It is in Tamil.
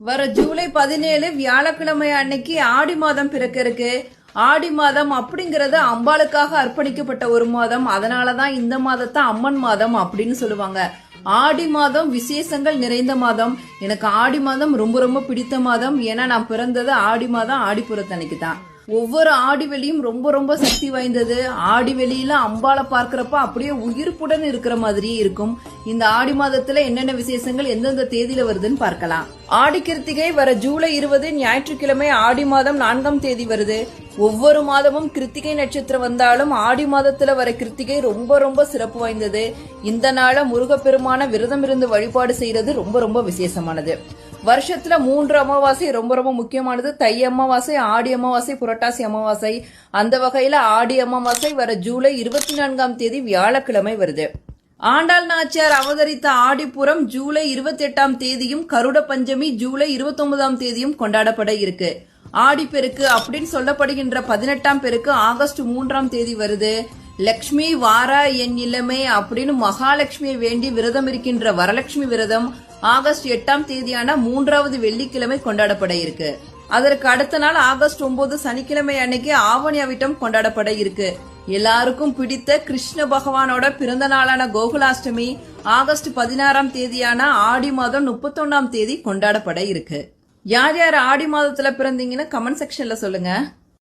வர ஜூலை 17 வியாழக்கிழமை அன்னைக்கு ஆடி மாதம் பிறக்க இருக்கு. ஆடி மாதம் அப்படிங்கறது அம்பாளுக்காக அர்ப்பணிக்கப்பட்ட ஒரு மாதம். அதனாலதான் இந்த மாதத்தை அம்மன் மாதம் அப்படின்னு சொல்லுவாங்க. ஆடி மாதம் விசேஷங்கள் நிறைந்த மாதம். எனக்கு ஆடி மாதம் ரொம்ப ரொம்ப பிடித்த மாதம். ஏன்னா நான் பிறந்தது ஆடி மாதம் ஆடிப்புறத்தன்னைக்கு தான். ஒவ்வொரு ஆடி வெளியும் ரொம்ப ரொம்ப சக்தி வாய்ந்தது. ஆடி வெளியில அம்பாளை பார்க்கிறப்ப அப்படியே உயிர்ப்புடன் இருக்கிற மாதிரியே இருக்கும். இந்த ஆடி மாதத்துல என்னென்ன விசேஷங்கள் எந்தெந்த தேதியில வருதுன்னு பார்க்கலாம். ஆடி கிருத்திகை வர ஜூலை 20 ஞாயிற்றுக்கிழமை ஆடி மாதம் 4ஆம் தேதி வருது. ஒவ்வொரு மாதமும் கிருத்திகை நட்சத்திரம் வந்தாலும் ஆடி மாதத்துல வர கிருத்திகை ரொம்ப ரொம்ப சிறப்பு வாய்ந்தது. இந்த நாள முருகப்பெருமான விரதம் இருந்து வழிபாடு செய்யறது ரொம்ப ரொம்ப விசேஷமானது. வருஷத்துல 3 அமாவாசை ரொம்ப ரொம்ப முக்கியமானது. தை அமாவாசை, ஆடி அமாவாசை, புரட்டாசி அமாவாசை. அந்த வகையில ஆடி அமாவாசை வர ஜூலை 24ஆம் தேதி வியாழக்கிழமை வருது. ஆண்டாள் நாச்சியார் அவதரித்த ஆடிப்புறம் ஜூலை 28ஆம் தேதியும் கருட பஞ்சமி ஜூலை 29ஆம் தேதியும் கொண்டாடப்பட இருக்கு. ஆடிப்பெருக்கு அப்படின்னு சொல்லப்படுகின்ற 18ஆம் பெருக்கு ஆகஸ்ட் 3ஆம் தேதி வருது. லக்ஷ்மி வாரா என் இளமை அப்படின்னு மகாலட்சுமியை வேண்டி விரதம் இருக்கின்ற வரலட்சுமி விரதம் ஆகஸ்ட் 8ஆம் தேதியான 3வது வெள்ளிக்கிழமை கொண்டாடப்பட இருக்கு. அதற்கு அடுத்த நாள் ஆகஸ்ட் 9 சனிக்கிழமை அன்னைக்கு ஆவணி அவிட்டம் கொண்டாடப்பட இருக்கு. எல்லாருக்கும் பிடித்த கிருஷ்ண பகவானோட பிறந்த நாளான கோகுலாஷ்டமி ஆகஸ்ட் 16ஆம் தேதியான ஆடி மாதம் 31ஆம் தேதி கொண்டாடப்பட இருக்கு. யார் யார் ஆடி மாதத்துல பிறந்தீங்கன்னு கமெண்ட் செக்ஷன்ல சொல்லுங்க.